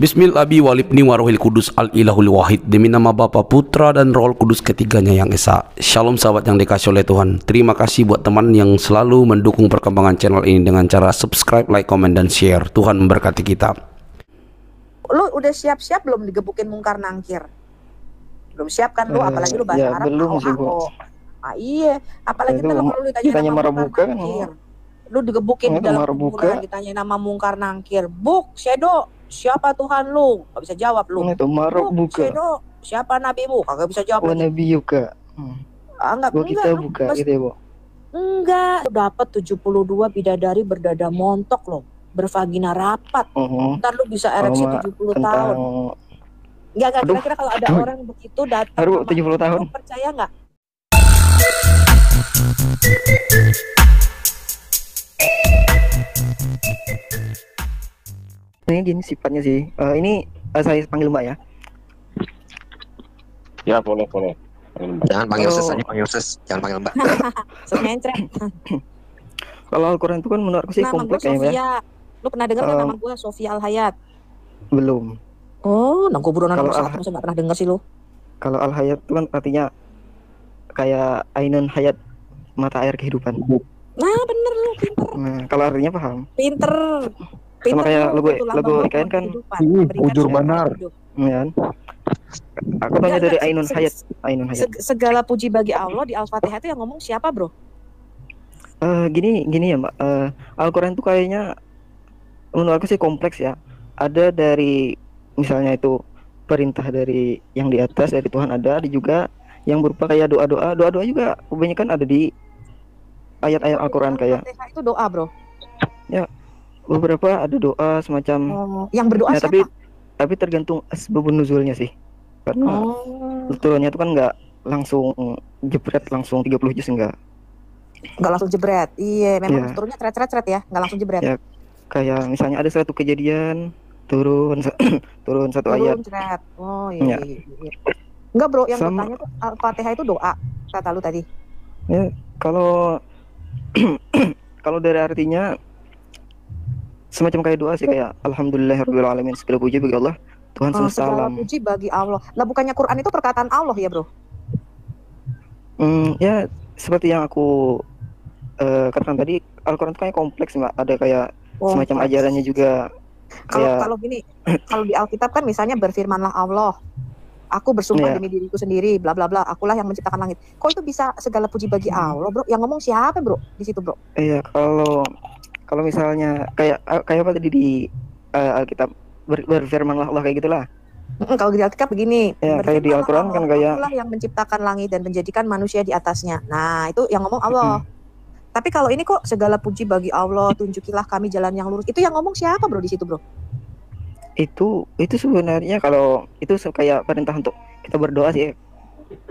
Bismillahi walibni warohil kudus al-ilahul wahid. Demi nama Bapa, Putra, dan Roh Kudus ketiganya yang esa. Shalom sahabat yang dikasih oleh Tuhan. Terima kasih buat teman yang selalu mendukung perkembangan channel ini dengan cara subscribe, like, komen, dan share. Tuhan memberkati kita. Lu udah siap-siap belum digebukin mungkar nangkir? Belum siap kan lu, apalagi lu bahasa Arab. Belum sih, Bu. Iya, apalagi kalau lu ditanya nama mungkar nangkir. Lu digebukin di dalam kuburan, ditanya nama mungkar nangkir. Buk, Shedo, siapa Tuhan lu? Gak bisa jawab lu. Itu marok buka. Shedo, siapa nabimu? Kagak bisa jawab. Nabi Yuka. Enggak, kita buka gitu ya, Bu. Enggak, dapat 72 bidadari berdada montok loh, bervagina rapat. Ntar lu bisa ereksi 70 tahun. Enggak, kira-kira kalau ada orang begitu datang baru 70 tahun. Lu percaya enggak? Ini gini sifatnya sih. Ini saya panggil Mbak ya. Ya, boleh. Jangan panggil Sis aja, panggil Sis. Jangan panggil Mbak. Semencret. Kalau Al-Quran itu kan menurutku sih kompleks ya. Lu pernah dengar nama gua Sofia Al-Hayat? Belum. Oh, nangko buronan masa enggak pernah dengar sih lu. Kalau Al-Hayat itu kan artinya kayak Ainun Hayat, mata air kehidupan. Nah, bener lu, pinter. Nah, kalau artinya paham. Pinter sama kayak logo IKN kan ujur benar. Ya. Aku tanya dari Ainun Hayat. Segala puji bagi Allah di Al-Fatihah itu yang ngomong siapa, Bro? Gini ya, Mbak. Al-Quran itu kayaknya menurut aku sih kompleks ya. Ada dari misalnya itu perintah dari yang di atas dari Tuhan, ada juga yang berupa kayak doa-doa juga kebanyakan ada di ayat-ayat Al-Quran kayak. Al-Fatihah itu doa, Bro. Ya. Beberapa ada doa semacam yang berdoa ya, siapa? Tapi tergantung asbabun nuzulnya sih. Karena turunnya itu kan nggak langsung jebret langsung 30 juz enggak langsung jebret. Iya, memang turunnya ceret-ceret ya, nggak langsung jebret. Ya, kayak misalnya ada suatu kejadian turun satu ayat. Ceret. Oh iya. Enggak, Bro, yang bertanya tuh Al-Fatihah itu doa kata lu tadi. Ya, kalau kalau dari artinya semacam kayak doa sih, kayak alhamdulillahirabbil alamin, segala puji bagi Allah Tuhan semesta alam. Segala puji bagi Allah. Lah bukannya Quran itu perkataan Allah ya, Bro? Ya seperti yang aku katakan tadi, Al-Quran itu kayak kompleks, Mbak. Ada kayak semacam ajarannya juga. Kalau gini, kalau di Alkitab kan misalnya berfirmanlah Allah, aku bersumpah demi diriku sendiri, bla bla bla, akulah yang menciptakan langit. Kok itu bisa segala puji bagi Allah, Bro? Yang ngomong siapa, Bro? Di situ, Bro? Iya, kalau misalnya kayak apa tadi di Alkitab berfirmanlah Allah kayak gitulah. Kalau di Alkitab begini, kayak di Al-Quran kan kayak Allah yang menciptakan langit dan menjadikan manusia di atasnya. Nah, itu yang ngomong Allah. Tapi kalau ini kok segala puji bagi Allah, tunjukilah kami jalan yang lurus. Itu yang ngomong siapa, Bro, di situ, Bro? Itu sebenarnya kalau itu kayak perintah untuk kita berdoa sih.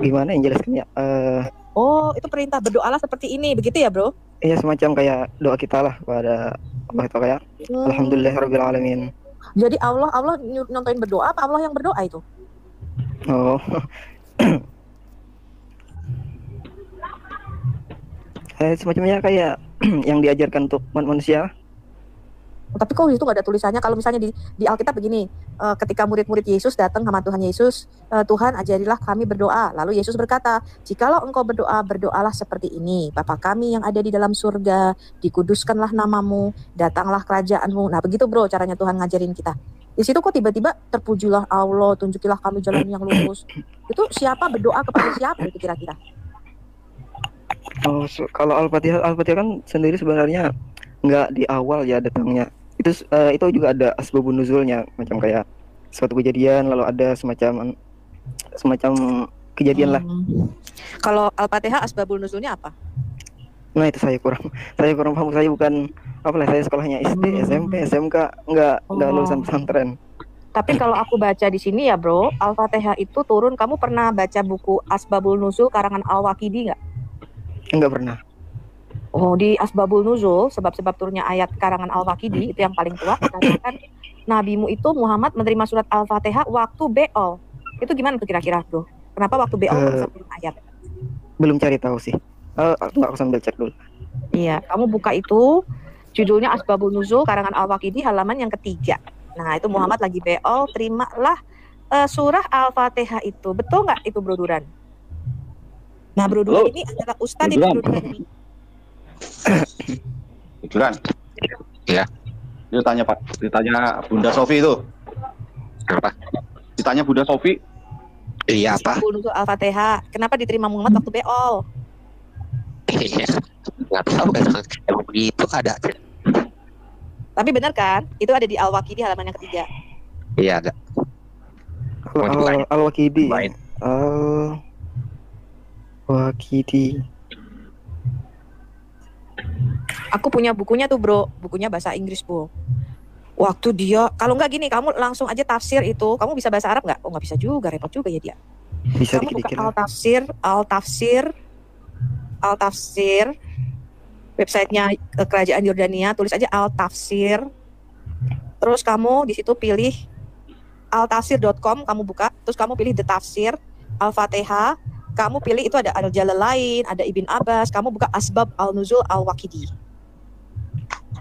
Gimana yang jelaskannya? Oh, itu perintah berdoalah seperti ini, begitu ya, Bro? Iya, semacam kayak doa kita lah kepada Allah itu kayak alhamdulillahirabbil alamin. Jadi Allah nyontohin berdoa apa Allah yang berdoa itu? Oh. Semacamnya kayak yang diajarkan untuk manusia. Tapi kok itu nggak ada tulisannya? Kalau misalnya di Alkitab begini, ketika murid-murid Yesus datang sama Tuhan Yesus, Tuhan ajarilah kami berdoa. Lalu Yesus berkata, jikalau engkau berdoa, berdoalah seperti ini. Bapa kami yang ada di dalam surga, dikuduskanlah namamu, datanglah kerajaanmu. Nah begitu, Bro, caranya Tuhan ngajarin kita. Di situ kok tiba-tiba terpujilah Allah, tunjukilah kami jalan yang lurus. Itu siapa berdoa kepada siapa itu kira-kira? Oh, kalau Al-Fatihah kan sendiri sebenarnya nggak di awal ya datangnya. Itu juga ada asbabun nuzulnya, macam kayak suatu kejadian lalu ada semacam kejadian lah. Kalau Al-Fatihah asbabun nuzulnya apa? Nah, itu saya kurang paham. Saya bukan saya sekolahnya SD, SMP, SMK, nggak lulusan pesantren. Tapi kalau aku baca di sini ya, Bro, Al-Fatihah itu turun. Kamu pernah baca buku Asbabul Nuzul karangan Al-Waqidi nggak? Enggak pernah. Oh, di Asbabul Nuzul, sebab-sebab turunnya ayat karangan Al-Waqidi, itu yang paling tua, dikatakan nabimu itu Muhammad menerima surat Al-Fatihah waktu beol. Itu gimana tuh kira-kira, Bro? Kenapa waktu beol bisa turun ayat? Belum cari tahu sih. Aku sambil cek dulu. Iya, kamu buka itu, judulnya Asbabul Nuzul karangan Al-Waqidi halaman yang ketiga. Nah, itu Muhammad lagi beol, terimalah surah Al-Fatihah itu. Betul nggak itu Bro Duran? Nah, Bro Duran ini adalah ustadz di Bro Duran ini. Duran. Iya. Ditanya Pak, ditanya Bunda Sofi itu. Apa? Ditanya Bunda Sofi. Iya apa? Surah Al-Fatihah. Kenapa diterima Muhammad waktu beol? Iya. Nggak tahu emang begitu ada. Tapi benar kan? Itu ada di Al-Waqidi halaman yang ketiga. Iya ada. Mau dibukain? Al-Waqidi. Bukain. Al-Waqidi. Aku punya bukunya tuh Bro, bukunya bahasa Inggris Bro. Waktu dia, kalau nggak gini, kamu langsung aja tafsir itu, kamu bisa bahasa Arab nggak? Oh nggak bisa juga, repot juga ya dia. Bisa Kamu buka dikit-dikit lah. Al-Tafsir, websitenya Kerajaan Yordania, tulis aja Al-Tafsir. Terus kamu di situ pilih altafsir.com, kamu buka, terus kamu pilih The Tafsir, Al-Fatihah, kamu pilih itu ada Al-Jalalain, ada Ibn Abbas, kamu buka Asbab Al-Nuzul Al-Waqidi.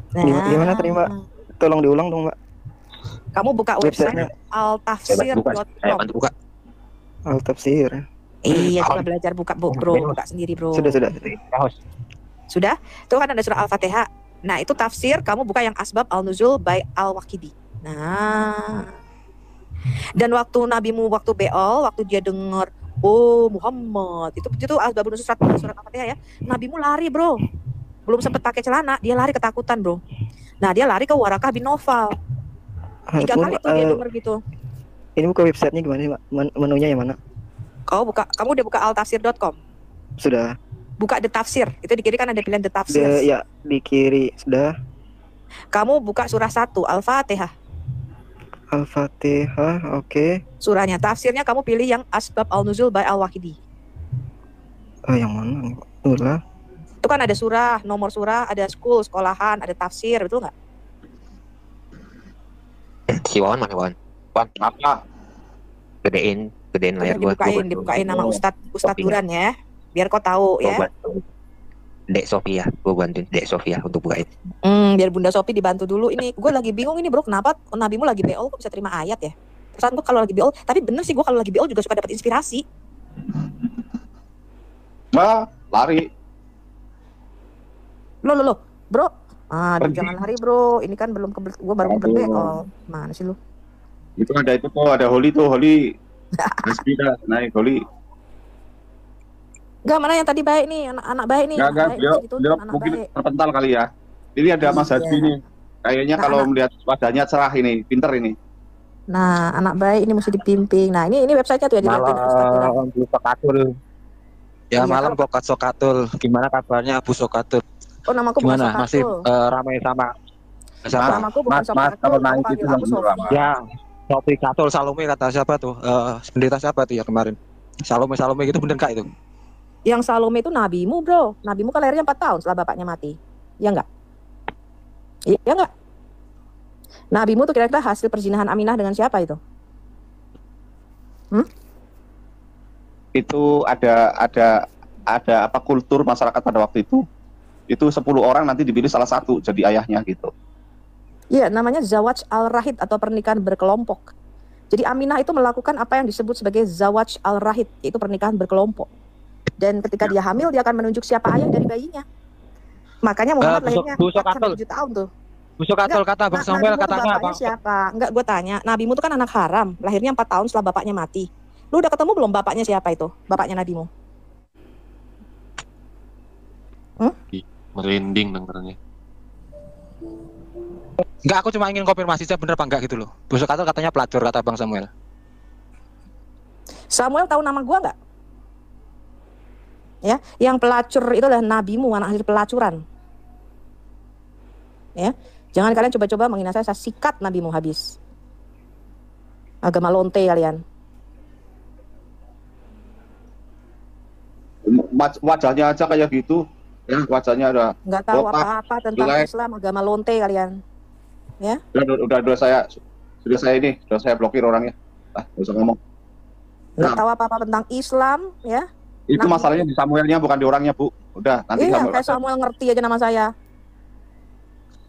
Gimana terima? Tolong diulang dong, Mbak. Kamu buka website Websitenya. altafsir.com. Bantu buka. Al-Tafsir. Iya, coba belajar buka Bro, buka sendiri Bro. Sudah. Sudah? Itu kan ada surah Al-Fatihah. Nah, itu tafsir, kamu buka yang Asbab Al-Nuzul by Al-Waqidi. Nah. Dan waktu nabimu waktu beol, waktu dia dengar, oh Muhammad, itu Asbabun Nuzul surat Al-Fatihah ya. Nabimu lari, Bro. Belum sempat pakai celana, dia lari ketakutan, Bro. Nah, dia lari ke Warakah bin Naufal. 3 kali tuh dia denger gitu. Ini buka websitenya gimana sih, Mbak? Menunya yang mana? Kamu udah buka altafsir.com? Sudah. Buka The Tafsir, itu di kiri kan ada pilihan The Tafsir. Ya, di kiri sudah. Kamu buka surah 1, Al-Fatihah. Al-Fatihah, oke. Surahnya, tafsirnya kamu pilih yang Asbab Al-Nuzul by Al-Waqidi. Yang mana nih, Pak? Ulah. Itu kan ada surah, nomor surah, ada sekolahan, ada tafsir, betul nggak? Si Wawan mana Wawan? Wawan Apa? gedein layar gua. Dibukain nama Ustadz Duran ya, biar kau tahu ya. Dek Sofia, gua bantuin Dek Sofia untuk bukain. Biar Bunda Sofi dibantu dulu. Ini gue lagi bingung ini Bro, kenapa nabimu lagi beol kok bisa terima ayat ya? Pesan gue kalau lagi beol, tapi bener sih gue kalau lagi beol juga suka dapat inspirasi. Lari. Loh, Bro. Jangan lari Bro. Ini kan belum gue baru kebelet beol. Mana sih lu? Itu ada Holly tuh, Holly. Sepeda naik Holly. Enggak, mana yang tadi baik nih, anak baik nih. Enggak, dia mungkin terpental kali ya. Ini ada Mas Haji nih. Kayaknya kalau melihat wajahnya cerah ini, pinter ini. Nah, anak baik ini mesti dipimpin. Nah, ini websitenya tuh ya dilihatin Malam Bu Sokatul. Ya, Iya, malam Bokat Sokatul. Gimana kabarnya Bu Sokatul? Oh, namaku bukan Gimana? Sokatul. Masih ramai sama Namaku bukan Sokatul. kalau naik Aku itu panggil aku Sofi. Ya, Sofi Katul Salome kata siapa tuh? Pendeta siapa tuh ya kemarin? Salome gitu bener kak itu? Yang Salome itu nabimu Bro. Nabimu kan lahirnya 4 tahun setelah bapaknya mati. Iya enggak? Iya enggak? Nabimu tuh kira-kira hasil perzinahan Aminah dengan siapa itu? Itu ada apa kultur masyarakat pada waktu itu 10 orang nanti dipilih salah satu jadi ayahnya gitu. Iya, namanya Zawaj al-Rahid atau pernikahan berkelompok. Jadi Aminah itu melakukan apa yang disebut sebagai Zawaj al-Rahid, yaitu pernikahan berkelompok. Dan ketika dia hamil, dia akan menunjuk siapa ayah dari bayinya. Makanya Muhammad lahirnya 7 tahun tuh. Bu Sokatul kata Bang Samuel katanya bapaknya siapa? Enggak, gue tanya. Nabimu itu kan anak haram, lahirnya 4 tahun setelah bapaknya mati. Lu udah ketemu belum bapaknya siapa itu? Bapaknya nabimu? Merinding dengernya. Enggak, aku cuma ingin konfirmasi saya bener apa enggak gitu loh. Bu Sokatul katanya pelacur kata Bang Samuel. Samuel tahu nama gua enggak? Ya, yang pelacur itu adalah nabimu, anak hasil pelacuran. Ya, jangan kalian coba-coba menghina saya sikat nabimu habis. Agama lonte kalian. Wajahnya aja kayak gitu. Ya, wajahnya ada. Nggak tahu apa-apa tentang Islam, agama lonte kalian. Ya. Sudah saya blokir orangnya. Nggak usah ngomong. Nggak tahu apa-apa tentang Islam, ya. Itu masalahnya di Samuelnya bukan di orangnya, Bu. Udah, nanti kayak Samuel ngerti aja nama saya.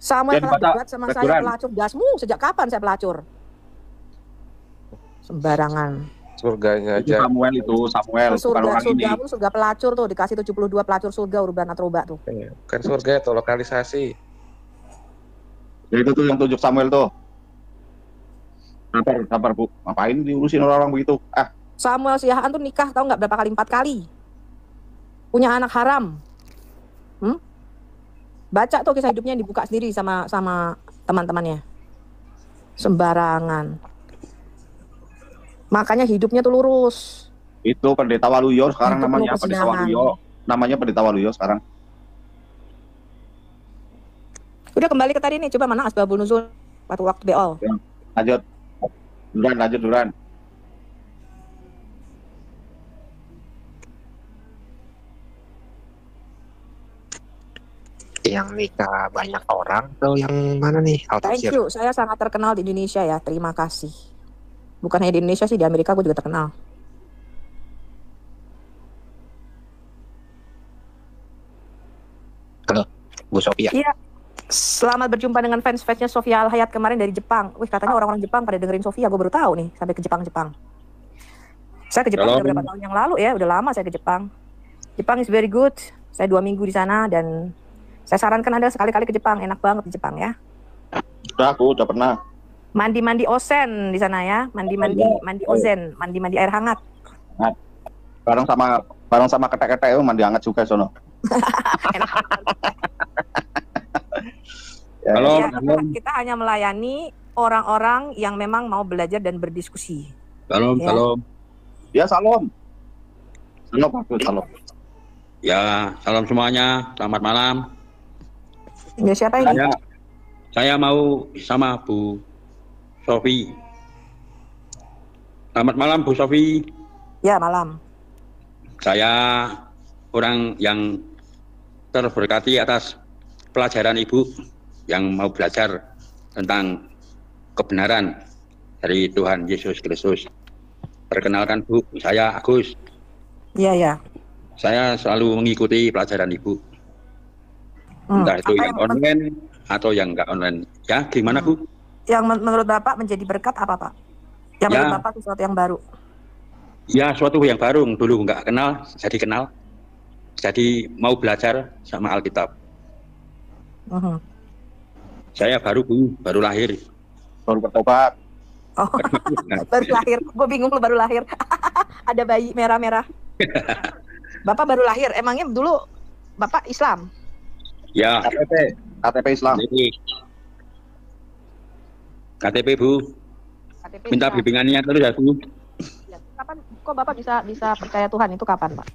Samuel Ya, kalah dibaca debat sama saya teguran. pelacur gasmu. Sejak kapan saya pelacur? Sembarangan. Surganya Itu aja. Samuel, bukan orang ini. Surgamu surga pelacur tuh, dikasih 72 pelacur surga urban atroba tuh. Kan surga itu lokalisasi. Ya, itu tuh yang tunjuk Samuel tuh. Sabar Bu. Ngapain diurusin orang-orang begitu? Samuel Siahaan tuh nikah tahu nggak berapa kali? 4 kali. Punya anak haram. Baca tuh kisah hidupnya, dibuka sendiri sama teman-temannya. Sembarangan. Makanya hidupnya tuh lurus. Itu Pendeta Waluyo sekarang Hidup namanya penuh Pendeta kesenangan. Waluyo. Namanya Pendeta Waluyo sekarang. Udah kembali ke tadi nih, coba mana asbabun nuzul waktu beol. Lanjut. Duran. Yang nikah banyak orang atau yang mana nih? Thank you, saya sangat terkenal di Indonesia ya, terima kasih. Bukan hanya di Indonesia sih, di Amerika gue juga terkenal. Halo, Bu Sophia. Iya. Selamat berjumpa dengan fans-fansnya Sofia Al-Hayat kemarin dari Jepang. Wih, katanya orang-orang Jepang pada dengerin Sofia, gue baru tahu nih, sampai ke Jepang. Saya ke Jepang udah berapa tahun yang lalu ya, udah lama saya ke Jepang. Jepang is very good. Saya 2 minggu di sana dan saya sarankan Anda sekali-kali ke Jepang, enak banget di Jepang ya. Aku udah pernah. Mandi osen di sana ya, mandi ozen, mandi air hangat. Bareng sama ketek-ketek mandi hangat juga sono. Enak. Halo, Ya, kita hanya melayani orang-orang yang memang mau belajar dan berdiskusi. Salam, Ya. salam. Ya, salam. Salam. Ya, salam semuanya. Selamat malam. Ya, siapa ini? Saya mau sama Bu Sofi. Selamat malam Bu Sofi. Ya, malam. Saya orang yang terberkati atas pelajaran Ibu yang mau belajar tentang kebenaran dari Tuhan Yesus Kristus. Perkenalkan Bu, saya Agus. Iya. Saya selalu mengikuti pelajaran Ibu. Entah itu yang online atau yang enggak online. Ya, gimana Bu? Yang menurut Bapak menjadi berkat apa, Pak? Yang menurut Bapak sesuatu yang baru? Ya, suatu yang baru. Dulu enggak kenal, jadi kenal. Jadi mau belajar sama Alkitab. Saya baru Bu, baru lahir. Baru bertobat. Oh, baru lahir. Gue bingung lu baru lahir. Ada bayi merah-merah. Bapak baru lahir. Emangnya dulu Bapak Islam? Ya. KTP Islam. KTP Bu. KTP Minta Islam. bimbingannya terus ya Bu. Ya, kapan kok Bapak bisa percaya Tuhan itu kapan, Pak?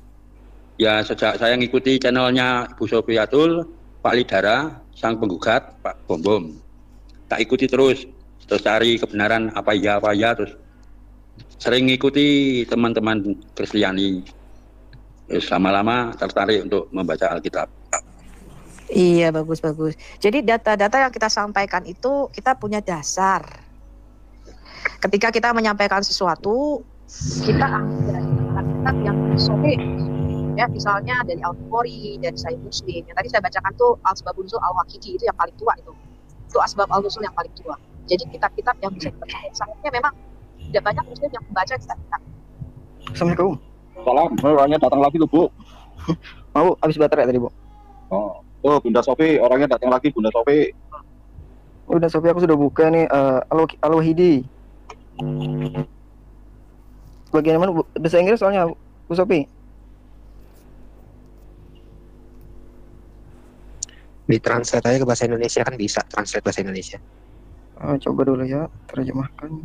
Ya, sejak saya ngikuti channelnya Bu Sofiatul, Pak Lidara, sang penggugat, Pak Bom. Tak ikuti terus cari kebenaran apa ya, terus sering ngikuti teman-teman Kristiani. Terus lama-lama tertarik untuk membaca Alkitab. Iya, bagus. Jadi data-data yang kita sampaikan itu kita punya dasar. Ketika kita menyampaikan sesuatu, kita ambil Alkitab yang sahih. Ya, misalnya dari Al-Bukhari, dari Sahih Muslim. Yang tadi saya bacakan tuh Al-Asbabun Nuzul Al-Waqidi, itu yang paling tua itu. Itu Asbab Al-Nuzul yang paling tua. Jadi kitab-kitab yang bisa dipercaya. Sayangnya memang tidak banyak Muslim yang membaca kitab-kitab. Assalamualaikum. Salam. Orangnya datang lagi tuh, Bu. Mau habis baterai tadi, Bu. Oh, Bunda Sofi, orangnya datang lagi, Bunda Sofi. Udah Sofi, aku sudah buka nih Al-Wahidi. Bagian mana, Bu? Bahasa Inggris soalnya, Bu Sofi. Ditranslate aja ke bahasa Indonesia, kan bisa translate bahasa Indonesia. Coba dulu ya, terjemahkan.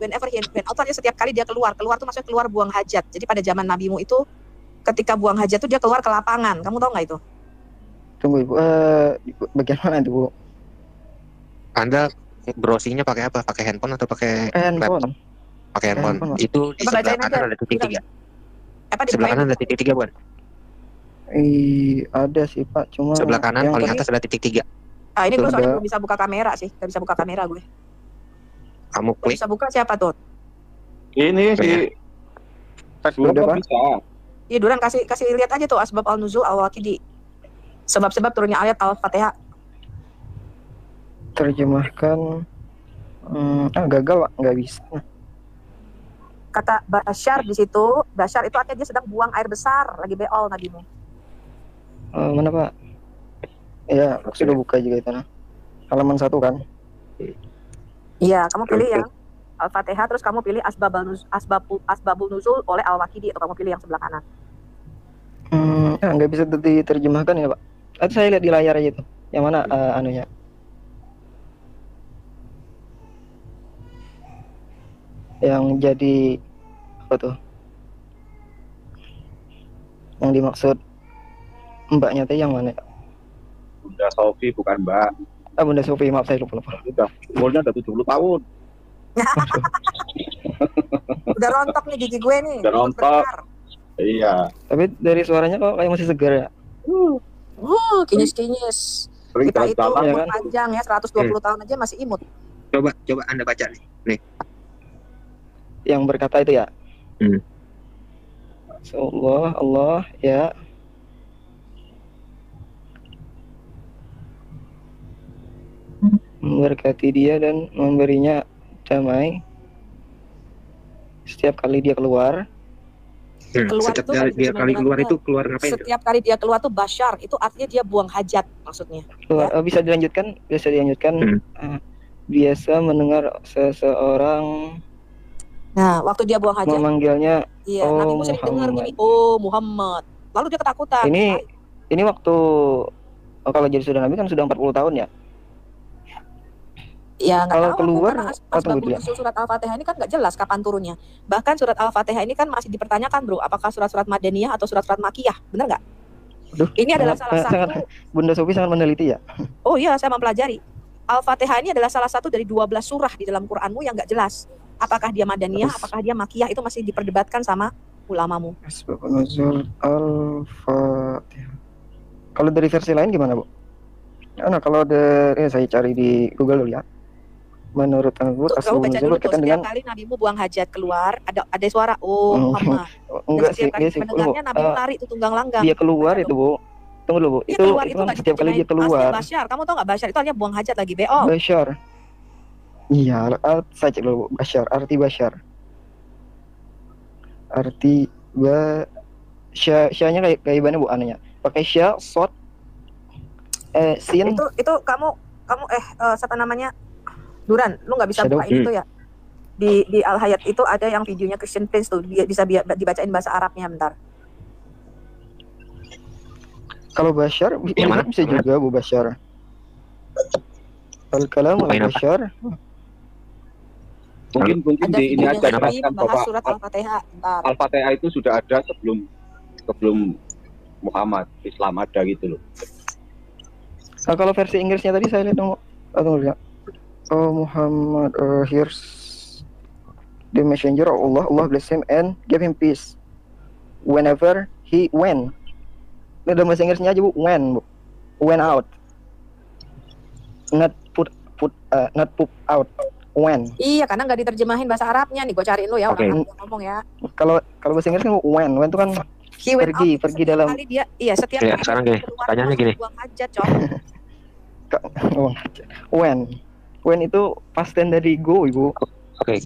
Whenever artinya setiap kali dia keluar tuh maksudnya keluar buang hajat. Jadi pada zaman nabimu itu ketika buang hajat tuh dia keluar ke lapangan. Kamu tahu nggak itu? Tunggu Ibu, bagian mana itu, Bu? Anda browsingnya pakai apa? Pakai handphone atau pakai Handphone. Pakai handphone. Itu di Coba sebelah bacain kanan aja. ada titik 3. Apa di Sebelah kanan ada titik 3, bukan? Ada sih Pak, cuma Sebelah kanan yang paling tadi- atas ada titik 3. Ini gue soalnya Ada. belum bisa buka kamera sih. Gak bisa buka kamera gue. Kamu Yang klik bisa buka siapa tuh? Ini si Facebook Udah, Pak. bisa. Iya, Duran kasih lihat aja tuh Asbab Al-Nuzul Al-Waqidi. Sebab-sebab turunnya ayat Al-Fatihah. Terjemahkan gagal Pak, nggak bisa. Kata Bashar di situ, Bashar itu artinya dia sedang buang air besar, lagi beol nabimu. Mana Pak? Ya, aku sudah buka juga itu. Halaman 1 kan? Iya, kamu pilih yang Al-Fatihah, terus kamu pilih Asbabul Nuzul oleh Al-Waqidi, atau kamu pilih yang sebelah kanan. Nggak bisa diterjemahkan ya Pak. Itu saya lihat di layar aja tuh. Yang mana anunya? Yang jadi apa tuh? Yang dimaksud mbaknya teh yang mana? Bunda Sofi bukan Mbak. Bunda Sofi, maaf saya lupa. Udah, umurnya udah 70 tahun. Udah rontok nih gigi gue nih. Udah rontok. Iya. Tapi dari suaranya kok kayak masih segar ya? Kinyis-kinyis. Sering Kita itu jalan-jalan, ya umur kan? panjang ya, 120 tahun aja masih imut. Coba Anda baca nih. Yang berkata itu ya? So, Allah ya. Memberkati dia dan memberinya damai setiap kali dia keluar. Keluar Setiap itu kan dia kali keluar itu keluar ngapain? Setiap kali dia keluar tuh Bashar, itu artinya dia buang hajat maksudnya. Keluar, bisa dilanjutkan? Biasa mendengar seseorang Nah, waktu dia buang hajat, memanggilnya. iya, Nabi Musa dengar gini, oh Muhammad. Lalu dia ketakutan. Ini waktu kalau jadi sudah Nabi kan sudah 40 tahun ya. Ya nggak Kalau tahu keluar, karena Asbabun Nuzul surat Al-Fatihah ini kan nggak jelas kapan turunnya. Bahkan surat Al-Fatihah ini kan masih dipertanyakan, bro, apakah surat-surat Madaniyah atau surat-surat Makiyah, benar nggak? Ini adalah salah satu. Bunda Sofi sangat meneliti ya. Oh iya, saya mempelajari. Al-Fatihah ini adalah salah satu dari 12 surah di dalam Qur'anmu yang nggak jelas. Apakah dia Madaniyah, apakah dia Makiyah, itu masih diperdebatkan sama ulamamu. Asbabun Nuzul Al-Fatihah. Kalau dari versi lain gimana, Bu? Nah, kalau dari saya cari di Google dulu ya. Menurut Al-Qur'an, Kamu baca dulu tuh, setiap kali nabimu buang hajat keluar, ada suara, oh Muhammad. Enggak sih, mendengarnya nabimu lari itu tunggang langgang. Dia keluar itu, Bu. Tunggu dulu, Bu. Itu kan setiap kali dia keluar. Bashar, kamu tau nggak Bashar itu artinya buang hajat lagi, beol. Bashar. Iya, saya cek dulu, Bu. Bashar, arti Bashar. Arti syanya kayak gimana, Bu, anunya? Pakai sya, sod, sin. Itu kamu siapa namanya? Duran, lu nggak bisa bukain itu ya? Di Al Hayat itu ada yang videonya Christian Prince tuh, bisa dibacain bahasa Arabnya bentar. Kalau Bashar bisa juga, Bu, Bashar. Al-kalam al-Bashar. Mungkin di ini aja kan bahwa surat Al-Fatihah. Al-Fatihah itu sudah ada sebelum Muhammad, Islam ada gitu loh. Nah, kalau versi Inggrisnya tadi saya lihat lihat. Oh Muhammad, here's the messenger of Allah, Allah bless him and give him peace. Whenever he went. Ini dalam bahasa Inggrisnya aja, Bu, Bu. Went out. Not put out. When. Iya, karena nggak diterjemahin bahasa Arabnya nih. Gue cariin lu ya, orang yang ngomong ya. Kalau bahasa Inggris kan when itu kan pergi dalam. Kali dia, iya setiap ya, kali sekarang gini, pertanyaannya gini. Buang hajat, Cok. When itu past tense dari go, Ibu. Oke.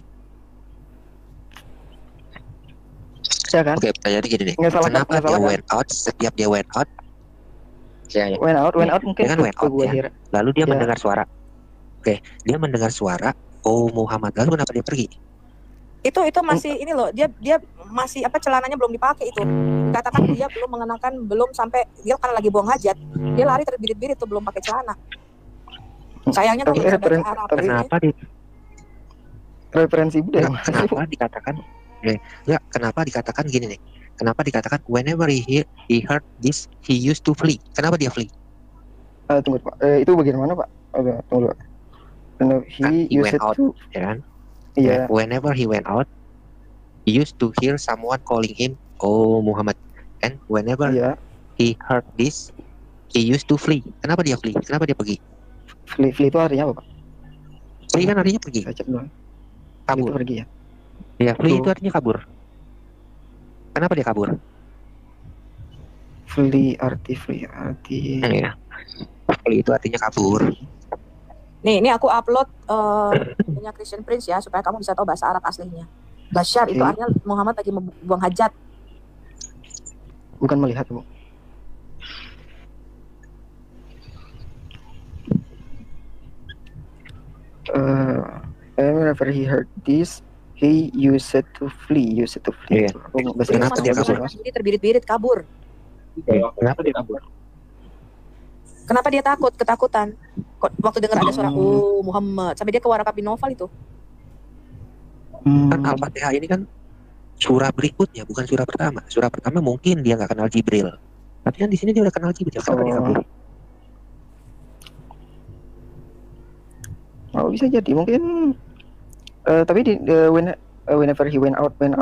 Ya kan? Oke, pertanyaannya gini nih. Nggak salah, kenapa dia went out setiap dia went out? Ya. Went out mungkin kan went out ya. Lalu dia mendengar suara. Oke, dia mendengar suara, oh Muhammad. Lalu kenapa dia pergi? Itu masih ini loh, dia masih celananya belum dipakai itu. Dikatakan dia belum sampai dia karena lagi buang hajat. Dia lari terbirit-birit tuh belum pakai celana. Sayangnya tuh bisa baca Arab. Kenapa referensi budaya? Kenapa dikatakan? Kenapa dikatakan gini nih? Kenapa dikatakan whenever he heard this he used to flee? Kenapa dia flee? Tunggu Pak. Itu bagaimana Pak? Tunggu. He used went out, to. Ya kan? Yeah. Whenever he went out, he used to hear someone calling him, "Oh Muhammad." And whenever he heard this, he used to flee. Kenapa dia flee? Kenapa dia pergi? Flee itu artinya apa, Pak? Flee kan artinya pergi. Kabur. Itu pergi ya? Iya, flee itu artinya kabur. Kenapa dia kabur? Flee arti Iya. Flee itu artinya kabur. Nih, ini aku upload punya Christian Prince ya, supaya kamu bisa tahu bahasa Arab aslinya. Bashar itu artinya Muhammad lagi membuang hajat. Bukan melihat, Bu. Whenever he heard this, he used to flee. Iya. Kenapa dia kabur? Jadi terbirit-birit kabur. Kenapa dia kabur? Kenapa dia takut? Ketakutan. Waktu dengar ada suara Muhammad, sampai dia ke Waraqah bin Nawfal itu. Kan Al-Fatihah ini kan surah berikutnya, bukan surah pertama. Surah pertama mungkin dia nggak kenal Jibril. Tapi kan di sini dia udah kenal Jibril. Kenapa dia kabur? Oh, bisa jadi mungkin. Tapi whenever he went out nih,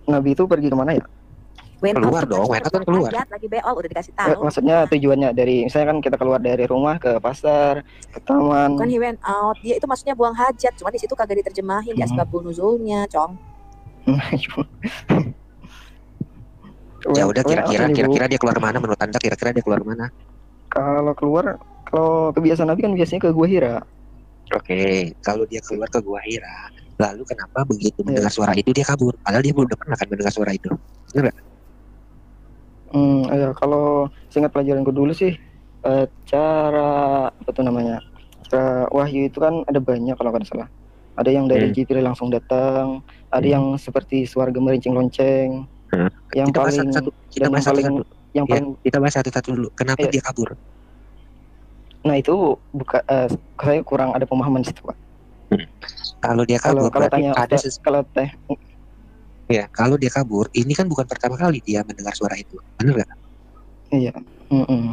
Nabi itu pergi kemana ya? Keluar dong, went out kan keluar. Lagi BO udah dikasih tahu. Maksudnya tujuannya dari, misalnya kan kita keluar dari rumah ke pasar, ke taman. Bukan he went out, dia itu maksudnya buang hajat. Cuma di situ kagak diterjemahin di asbabun nuzulnya, Cong. Ya udah, kira-kira dia keluar mana menurut Anda? Kira-kira dia keluar mana? Kalau kebiasaan Nabi kan biasanya ke Gua Hira. Oke, kalau dia keluar ke Gua Hira, lalu kenapa begitu mendengar suara itu dia kabur? Padahal dia belum pernah kan mendengar suara itu. Benar nggak? Ya, kalau seingat pelajaranku dulu sih, cara wahyu itu kan ada banyak kalau nggak salah. Ada yang dari Jibril langsung datang, ada yang seperti suara gemerincing lonceng. Yang kita bahas satu-satu dulu. Kenapa dia kabur? Nah itu saya kurang ada pemahaman situ, Pak. Kalau dia kabur, kalau tanya ada ya, kalau dia kabur, ini kan bukan pertama kali dia mendengar suara itu, benar nggak? Iya.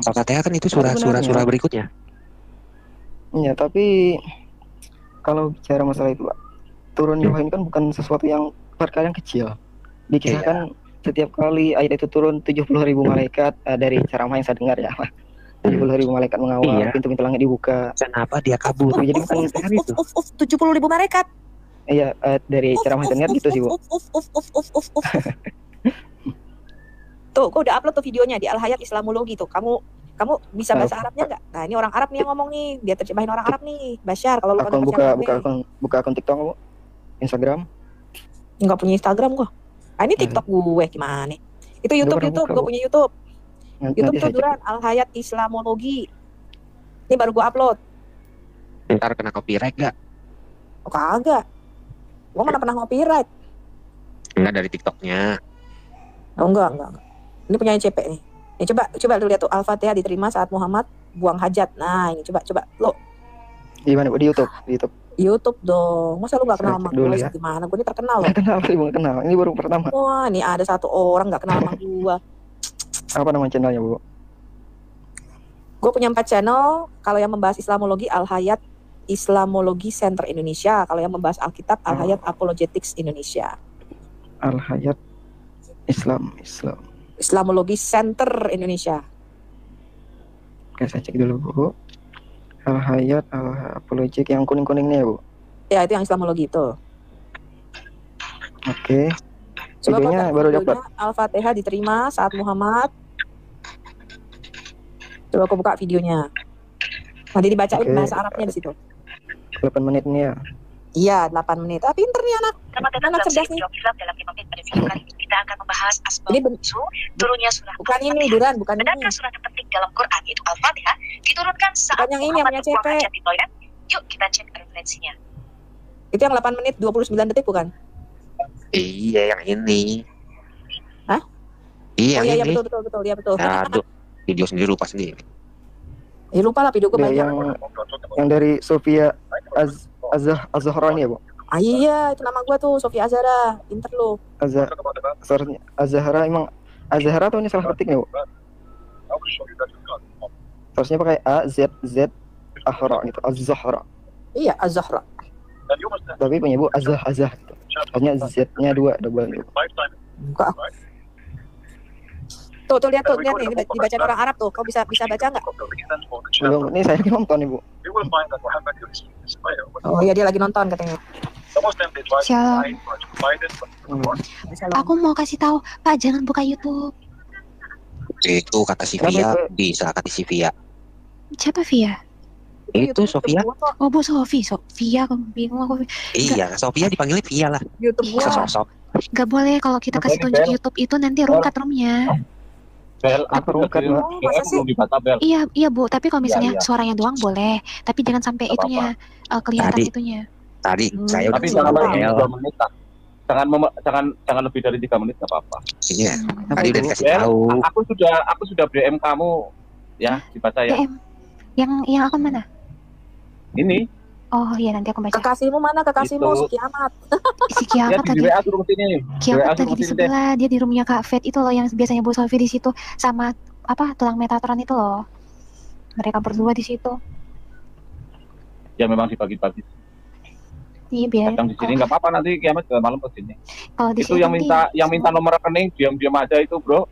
Al-Fatihah kan itu surah berikutnya. Iya, tapi kalau bicara masalah itu, Pak, turunnya wahyu ini kan bukan sesuatu yang perkara yang kecil. Dikisahkan setiap kali ayat itu turun 70.000 malaikat, dari ceramah yang saya dengar ya, 70.000 malaikat mengawal, pintu-pintu langit dibuka. Kenapa dia kabur? Jadi bukan itu. 70.000 malaikat. Iya, dari ceramah yang dengar gitu sih, Bu. Tuh, gue udah upload tuh videonya di Al-Hayat Islamologi tuh. Kamu bisa bahasa Arabnya nggak? Nah, ini orang Arab nih yang ngomong nih. Dia terjemahin orang Arab nih. Bashar, kalau lu buka akun TikTok kamu, Instagram? Nggak punya Instagram gua. Ah, ini TikTok gue gimana? Itu YouTube. Gue punya YouTube. YouTube tuh Duran Al-Hayat Islamologi. Ini baru gue upload. Ntar kena copyright gak? Oh, kagak. Gue mana pernah copyright. Enggak dari TikToknya. Oh, enggak. Ini punya CP nih. Nih, coba lu lihat tuh Al-Fatihah diterima saat Muhammad buang hajat. Nah, ini coba lo. Di mana, Bu? Di YouTube dong. Masa lu gak kenal sama gue? Gimana? Gue ini terkenal loh. Gak kenal. Ini baru pertama. Wah, ini ada satu orang gak kenal sama gue. Apa nama channelnya, Bu? Gue punya 4 channel. Kalau yang membahas Islamologi, Al-Hayat Islamologi Center Indonesia. Kalau yang membahas Alkitab, Al-Hayat Apologetics Indonesia. Al-Hayat Islamologi Center Indonesia. Oke, saya cek dulu, Bu. Al-Hayat Apologetic yang kuning-kuningnya, Bu. Ya, itu yang Islamologi itu. Oke. Coba baru dapat. Al-Fatihah diterima saat Muhammad. Coba aku buka videonya. Nanti dibacain bahasa Arabnya di situ. 8 menit nih ya. Iya, 8 menit. Ah, pinter nih anak. Anak cerdas nih. Dalam 5 menit pada video kali ini kita akan membahas asbab turunnya surah. Bukan ini, Duran, bukan ini. Benarkah surah terpenting dalam Quran yaitu Al-Fatihah diturunkan saat yang ini yang punya CP. di toilet? Yuk kita cek referensinya. Itu yang 8 menit 29 detik bukan? Iya, yang ini. Hah? Iya, oh, iya, ini. Betul. Iya, betul. Aduh, video sendiri lupa sendiri. Ya lupa lah, video gue banyak. Yang dari Sofia Az-Zahra ini ya, Bu? Ah, iya, itu nama gue tuh, Sofia Azhara. Pinter lo. Az-Zahra emang Az-Zahra atau ini salah ketik nih, Bu? Harusnya pakai A-Z-Z Ahra gitu, Az-Zahra. Iya, Az-Zahra. Tapi punya Bu Azah gitu. Harusnya Z-nya 2 double gitu. Buka. Tuh lihat nih, dibaca orang Arab tuh. Kau bisa baca nggak? Belum, ini saya lagi nonton nih, Bu. Oh iya, dia lagi nonton katanya. Shalom. Aku mau kasih tahu, Pak, jangan buka YouTube. Itu kata si Kenapa Via, itu? bisa kata si Via. Siapa Via? Itu Sofia. Oh, Bu Sofi, Via, aku bingung aku. Iya, Sofia dipanggilnya Via lah. YouTube gua. Sosok. Gak boleh kalau kita kasih tunjuk YouTube itu nanti rungkat roomnya. Bel, aku Rungkat, belum Mbak. Masa sih? dibaca Bel. Iya Bu, tapi kalau misalnya iya. suaranya doang boleh, tapi jangan sampai Gak itunya kelihatan Tadi. itunya. Tadi saya udah Tapi kasih jangan tahu lebih Bel. 2 menit lah. Jangan lebih dari 3 menit nggak apa-apa. Iya, tadi udah dikasih Bel, tahu. aku sudah DM kamu ya dibaca ya. DM. Yang akun mana? Ini Oh iya, nanti aku baca. Kekasihmu mana kekasihmu? Itu. Si kiamat. Si ya Kiamat di tadi. WA suruh sini. Kiamat tadi suruh di sini deh. sebelah, dia di roomnya Kak Fed itu loh yang biasanya Bu Sofi di situ sama apa tulang Metatron itu loh. Mereka berdua di situ. Ya memang dibagi-bagi. Iya biar Kadang di sini nggak apa-apa, nanti kiamat ke malam ke sini. kalau di Itu sini yang nanti- minta nomor rekening diam-diam aja itu, Bro.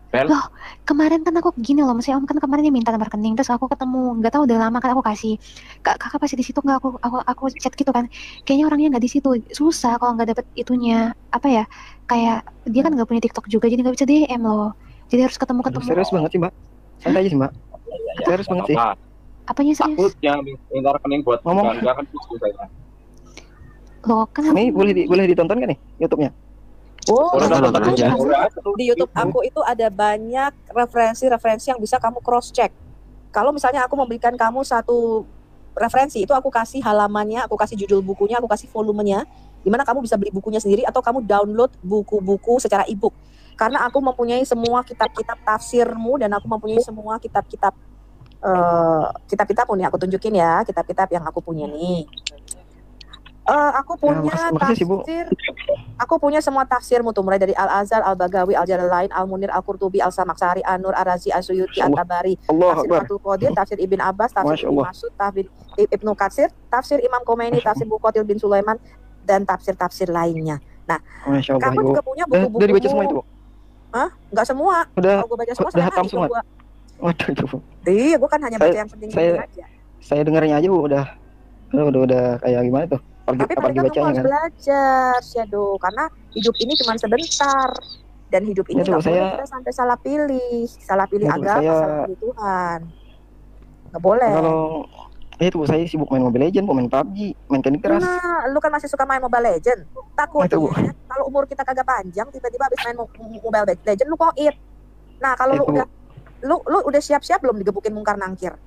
Bel. Loh, kemarin kan aku gini loh, maksudnya Om kan kemarin dia minta nomor rekening, terus aku ketemu, nggak tahu udah lama kan aku kasih, kakak pasti di situ nggak, aku chat gitu kan, kayaknya orangnya nggak di situ, susah kalau nggak dapet itunya, apa ya, kayak dia kan nggak punya TikTok juga, jadi nggak bisa DM loh, jadi harus ketemu. Serius banget sih, Mbak. Santai aja sih, Mbak. Serius banget sih. Apanya Aku serius? yang minta rekening buat Ngomong. enggak kan itu saya. Loh, kan Ini boleh ditonton kan nih YouTube-nya? Oh, Udah, nonton aja. di YouTube aku itu ada banyak referensi yang bisa kamu cross check. Kalau misalnya aku memberikan kamu satu referensi, itu aku kasih halamannya, aku kasih judul bukunya, aku kasih volumenya, dimana kamu bisa beli bukunya sendiri atau kamu download buku-buku secara ebook. Karena aku mempunyai semua kitab-kitab tafsirmu dan aku mempunyai semua kitab-kitab kitab-kitabmu nih, aku tunjukin ya kitab-kitab yang aku punya nih. Aku punya makasih, Bu. tafsir. Aku punya semua tafsirmu tuh, mulai dari Al-Azhar, Al-Bagawi, Al-Jalalain, Al-Munir, Al-Qurtubi, Al-Samaksari, An-Nur, Ar-Razi, As-Suyuti, At-Tabari, Allah Tafsir Akbar. Fathul Qadir, Tafsir Ibn Abbas, Tafsir Masya Ibn Allah. Mas'ud, Tafsir Ibnu Katsir, Tafsir Imam Khomeini, Tafsir Bukhari bin Sulaiman, dan tafsir-tafsir lainnya. Nah, Masya Allah, kamu Ibu. juga punya Udah buku-buku. dibaca semua itu, Bu? Hah? Nggak semua. Udah Kalau gue baca semua, udah setengah hatam hari semua. dong gua. Waduh, itu, Bu. Iya, gue kan hanya baca yang penting-penting saya- aja. Saya dengarnya aja, Bu, udah kayak gimana tuh? Tapi Apalagi mereka tuh bacanya harus kan. belajar, Shadow, karena hidup ini cuma sebentar dan hidup ini Ya, tuh, nggak boleh saya- kita sampai salah pilih Ya, tuh, agama, saya- salah pilih Tuhan, nggak boleh. Kalau itu saya sibuk main Mobile Legends, main PUBG, main Candy Crush. Nah, lu kan masih suka main Mobile Legend. Itu, Bu. Takutnya kalau umur kita kagak panjang, tiba-tiba habis main Mobile Legend lu koit. Nah, kalau lu Itu, Bu. udah lu udah siap-siap belum digebukin mungkar nangkir?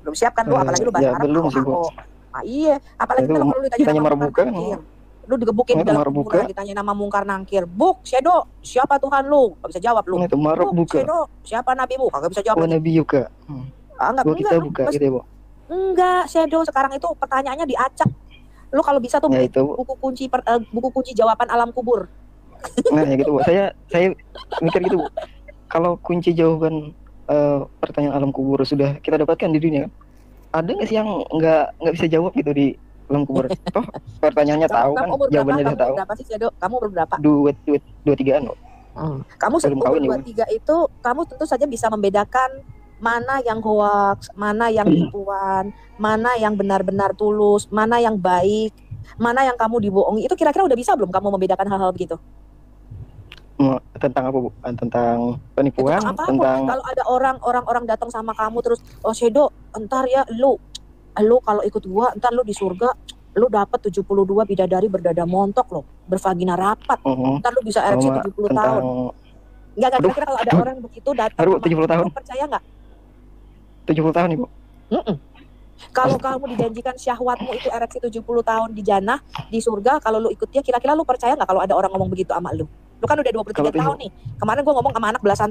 Belum siap kan lu, apalagi lu bahasa ya, Arab belum sih, Bu. AO. Ah, iya, apalagi Itu, kalau lu ditanya ditanya nama Marbuka, mungkar nangkir. Lu digebukin di Itu dalam Marbuka. kuburan, ditanya nama mungkar nangkir. Buk, Shadow, siapa Tuhan lu? Gak bisa jawab lu. Itu Marok Buk, buka. Shadow, siapa nabimu? Kagak bisa jawab. Oh, Nabi Yuka. Enggak, Gua kita buka gitu ya, Bu. Enggak, Shadow, sekarang itu pertanyaannya diacak. Lu kalau bisa tuh Ya, beli itu, Bu. buku kunci jawaban alam kubur. Nah, ya gitu, Bu. Saya mikir gitu, Bu. Kalau kunci jawaban pertanyaan alam kubur sudah kita dapatkan di dunia kan? Ada nggak sih yang nggak bisa jawab gitu di alam kubur? Toh pertanyaannya tahu kan, umur jawabannya udah tahu. berapa sih, Shadow? Kamu umur berapa? Dua tigaan, Bu. Kamu Belum umur kawin, ya, 23 itu kamu tentu saja bisa membedakan mana yang hoax, mana yang tipuan, mana yang benar-benar tulus, mana yang baik, mana yang kamu dibohongi. Itu kira-kira udah bisa belum kamu membedakan hal-hal begitu? Tentang apa, Bu? Tentang penipuan, Tentang apapun. tentang Kalau ada orang datang sama kamu terus, oh Shadow, entar ya lu kalau ikut gua, entar lu di surga, lu dapat 72 bidadari berdada montok loh, bervagina rapat. Entar lu bisa ereksi 70 tahun. Enggak, kira-kira kalau ada orang begitu datang Baru sama 70 tahun. kamu, percaya nggak? 70 tahun, Ibu. Kalau kamu dijanjikan syahwatmu itu ereksi 70 tahun di jannah, di surga, kalau lu ikut dia, kira-kira lu percaya nggak kalau ada orang ngomong begitu sama lu? Lu kan udah 23 Kalau tahun nih. Kemarin gua ngomong sama anak belasan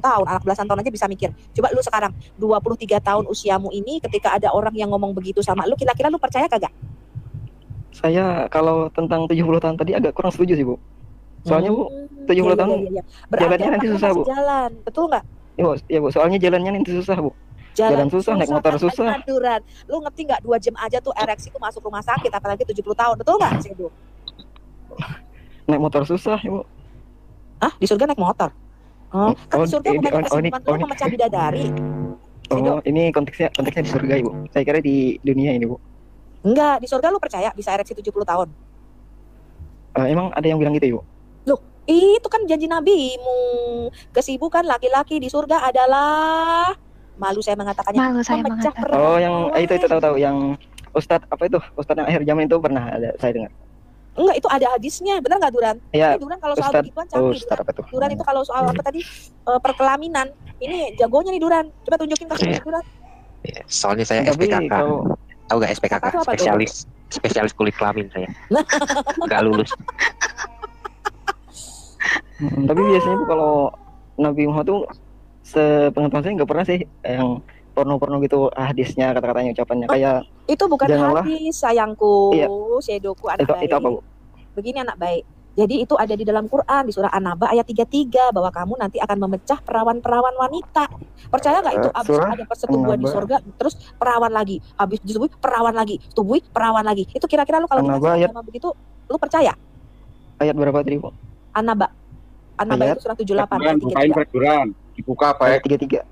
tahun aja bisa mikir. Coba lu sekarang 23 tahun usiamu ini, ketika ada orang yang ngomong begitu sama lu, kira-kira lu percaya kagak? Saya kalau tentang 70 tahun tadi agak kurang setuju sih, Bu. Soalnya, Bu, 70 tahun Berarti jalannya nanti otakmu susah, Bu. masih jalan, betul nggak? Ya, Bu, soalnya jalannya nanti susah, Bu. Jalan susah, naik motor kan, susah. naik maduran. Lu ngerti nggak 2 jam aja tuh ereksi tuh masuk rumah sakit, apalagi 70 tahun, betul nggak, Shadow? Naik motor susah, Ibu. Ah, di surga naik motor? Kan di surga bukan dikasih ini- bantuan memecah bidadari. Oh, ini konteksnya di surga, Ibu. Saya kira di dunia ini, Bu. Enggak, di surga lu percaya bisa ereksi 70 tahun? Emang ada yang bilang gitu, Ibu? Loh, Itu kan janji nabimu. Kesibukan laki-laki di surga adalah, malu saya mengatakannya, Malu saya memecah mengatakan. Oh, yang perawan. itu tahu-tahu yang Ustadz apa itu? Ustadz yang akhir zaman itu pernah ada saya dengar. Enggak, itu ada hadisnya. Benar nggak Duran? Ya, Ini Duran kalau soal Ustadz begituan canggih Ustadz Duran. apa tuh? Duran itu kalau soal apa tadi? Perkelaminan. Ini jagonya nih Duran. Coba tunjukin kasusnya Duran. Ya, soalnya saya Tapi SPKK. kalau Tahu gak SPKK? Apa tuh? Spesialis kulit kelamin saya. Nggak lulus. Tapi biasanya Bu, kalau Nabi Muhammad tuh sepengetahuan saya nggak pernah sih yang porno-porno gitu hadisnya, kata-katanya, ucapannya kayak Itu bukan janganlah. hadis sayangku, Iya. Sedoku anak baik. Itu apa Bu? Begini anak baik. Jadi itu ada di dalam Quran di surah An-Naba ayat 33 bahwa kamu nanti akan memecah perawan-perawan wanita. Percaya nggak itu abis surah ada persetubuhan di An-Naba. surga terus perawan lagi, habis disetubuhi perawan lagi, setubui perawan lagi. Itu kira-kira lu kalau An-Naba dikasih ayat- agama begitu lu percaya? Ayat berapa tadi Bu? An-Naba. An-Naba Ayat? itu surah 78 Duran, ayat bukain 33. Duran. Dibuka apa ya? Ayat 33.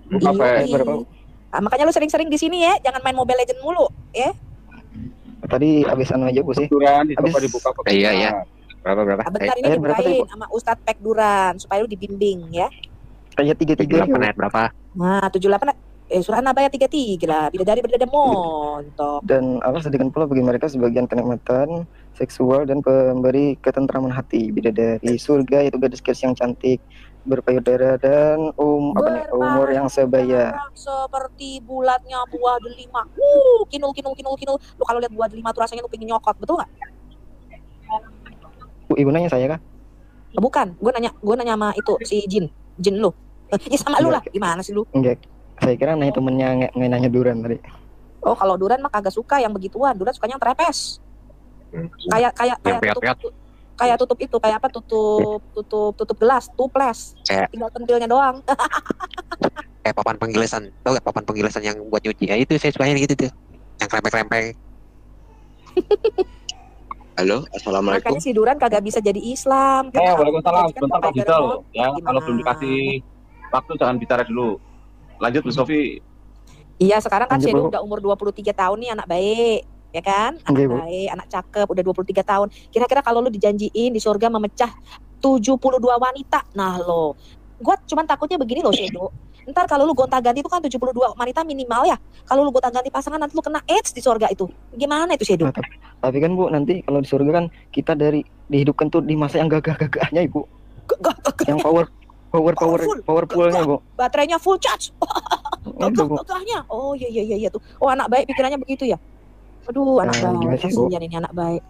Buka apa ya? Ayat berapa Bu? Ah, makanya lu sering-sering di sini ya, jangan main Mobile Legend mulu, ya. Tadi abis anu aja Bu sih. Duran, dicoba Habis- dibuka. Iya. Berapa? Ah, bentar ini Ayat berapa tadi, dibukain Bu? sama Ustadz Pek Duran supaya lu dibimbing ya. Ayat 33 Bu. Ayat berapa? Nah, 78 surah An-Naba ayat 33 lah. Bidadari berdada montok. Dan Allah sediakan pula bagi mereka sebagian kenikmatan seksual dan pemberi ketentraman hati. Bidadari surga itu gadis-gadis yang cantik, berpayudara dan umur yang sebaya. Berpahang seperti bulatnya buah delima. Kinul. Lu kalau lihat buah delima tuh rasanya lu pengen nyokot, betul nggak? Bu, ibu nanya saya kah? Bukan, gue nanya sama itu si Jin lu. Ya sama lu lah, gimana sih lu? Enggak. Saya kira nanya temennya nanya Duran tadi. Oh, kalau Duran mah kagak suka yang begituan. Duran sukanya yang trepes. Kayak Yang piat-piat. kayak tutup itu, kayak apa? Tutup gelas, tuples. Kayak Tinggal pentilnya doang. papan penggilasan. Tahu gak papan penggilasan yang buat nyuci? Ya itu saya sukanya gitu tuh. Yang krempeng-krempeng. Halo, assalamualaikum. Makanya si Duran kagak bisa jadi Islam. Waalaikumsalam. Kan Sebentar Pak pakai Gisel. gerbong. Ya, kalau belum dikasih waktu jangan bicara dulu. Lanjut Bu Sofi. Iya, sekarang kan Lanjut, Shadow Bu. udah umur 23 tahun nih, anak baik. Ya kan? Anak Oke, Bu. baik, anak cakep, udah 23 tahun. Kira-kira kalau lu dijanjiin di surga memecah 72 wanita. Nah lo, gua cuman takutnya begini loh Shadow. Ntar kalau lu gonta-ganti itu kan 72 wanita minimal ya. Kalau lu gonta-ganti pasangan nanti lu kena AIDS di surga itu. Gimana itu Shadow? Tapi kan Bu, nanti kalau di surga kan kita dihidupkan tuh di masa yang gagah-gagahnya Ibu. Yang powerfulnya Bu. Baterainya full charge. Itu Bu. Gagahnya. Oh iya tuh. Oh anak baik pikirannya begitu ya. Aduh anak gimana baik. sih, Bu? Kasihan ini anak baik.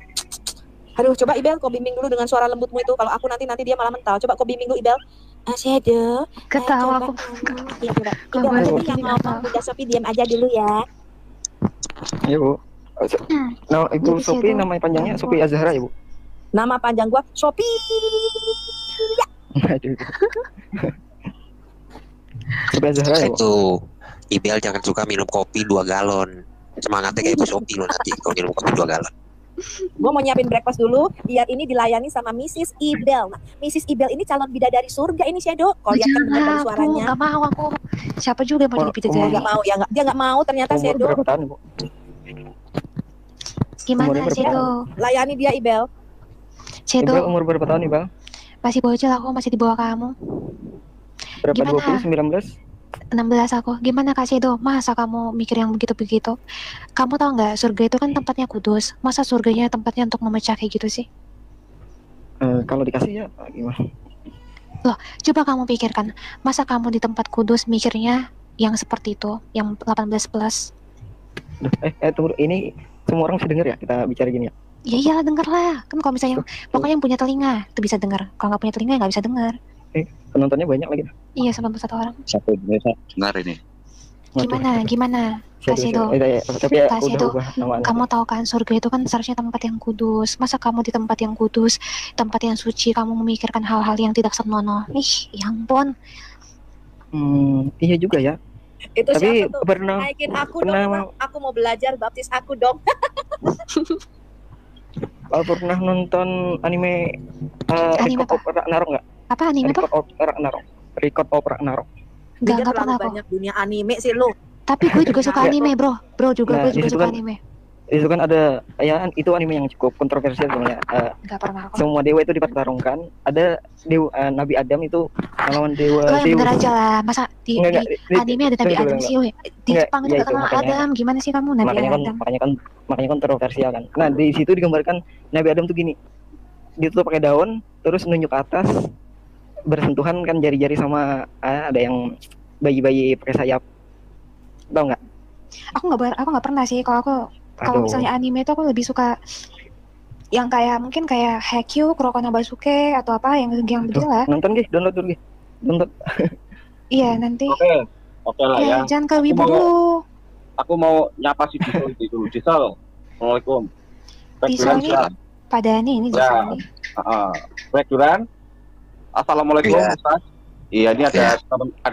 Aduh coba Ibel kau bimbing dulu dengan suara lembutmu itu. Kalau aku nanti dia malah mental. Coba kau bimbing dulu Ibel. Shadow. Ketawa aku. Iya coba. Gak Ibel boleh aja begini, yang ngomong. Bunda Sophie diam aja dulu ya. Iya Bu. Nah, Ibu Jadi Sophie Shadow. namanya panjangnya Sophie Azhara ya Bu. Nama panjang gua Sophie. Aduh. Sophie Azhara ya Bu. Itu Ibel jangan suka minum kopi 2 galon. Semangatnya kayak Bu Sophie lo nanti kalau minum kopi 2 galon. Gue mau nyiapin breakfast dulu biar ini dilayani sama Mrs. Ibel. Nah, Mrs. Ibel ini calon bidadari surga ini Shadow. Kalau lihat kan benar dari Jangan, suaranya. gak mau aku. Siapa juga yang mau jadi bidadari? Nggak mau ya, dia nggak mau ternyata Umur Shadow. berapa tahun Bu? Gimana Umurnya berapa Shadow? Layani dia Ibel. Shadow, Ibu umur berapa tahun Ibu? masih bocil aku, masih di bawah kamu. Berapa? Gimana? 20, 19? 16 aku. Gimana Kak Shadow? Masa kamu mikir yang begitu-begitu? Kamu tahu nggak, surga itu kan tempatnya kudus. Masa surganya tempatnya untuk memecah kayak gitu sih? Kalau dikasih ya gimana? Loh, coba kamu pikirkan. Masa kamu di tempat kudus mikirnya yang seperti itu, yang 18 plus? Duh, tunggu, ini semua orang bisa dengar ya kita bicara gini ya? Ya iyalah, denger lah. Kan kalau misalnya, pokoknya yang punya telinga itu bisa dengar. Kalau nggak punya telinga nggak bisa dengar. Penontonnya banyak lagi. Iya, 91 orang. Satu Indonesia dengar ini. Gimana Kak Shadow? Tapi ya Kak udah Shadow, ubah namanya. kamu tahu kan surga itu kan seharusnya tempat yang kudus. Masa kamu di tempat yang kudus, tempat yang suci, kamu memikirkan hal-hal yang tidak senonoh? Ih, ya ampun. Iya juga ya. Itu Tapi siapa tuh? pernah- Naikin aku pernah- dong, Bang. Aku mau belajar baptis aku dong. Pernah nonton anime Anime Record of Ragnarok nggak? Apa anime apa? Record of Ragnarok. Record of Ragnarok. Nggak Dia pernah terlalu aku. banyak dunia anime sih lu. Tapi gue juga suka anime, bro. Bro juga, Nah, gue juga di situ suka kan- anime. Itu kan ada ya, itu anime yang cukup kontroversial sebenarnya. Nggak pernah aku. Semua dewa itu dipertarungkan. Ada dewa Nabi Adam itu melawan dewa. Lo yang bener aja lah. Masa di anime ada Nabi Enggak, Adam enggak. sih? Di Enggak, Jepang ya juga itu kenal makanya. Adam. Gimana sih kamu Nabi Adam? Makanya kontroversial kan. Nah, di situ digambarkan Nabi Adam tuh gini. Dia tuh pakai daun terus nunjuk ke atas, bersentuhan kan jari-jari sama ada yang bayi-bayi pakai sayap. Tahu nggak? Aku nggak pernah sih. Kalau misalnya anime itu aku lebih suka yang kayak mungkin kayak Haikyuu, Kuroko no Basuke atau apa yang begitulah. Nonton Gih, download dulu Gih. Nonton. Iya, nanti. Oke lah ya. Jangan ke wibu dulu. Aku mau nyapa si Diesel dulu. Diesel. Assalamualaikum. Diesel ini pada ini Diesel ini. Baik Duran. Assalamualaikum Iya. Ustaz. Iya, ini ada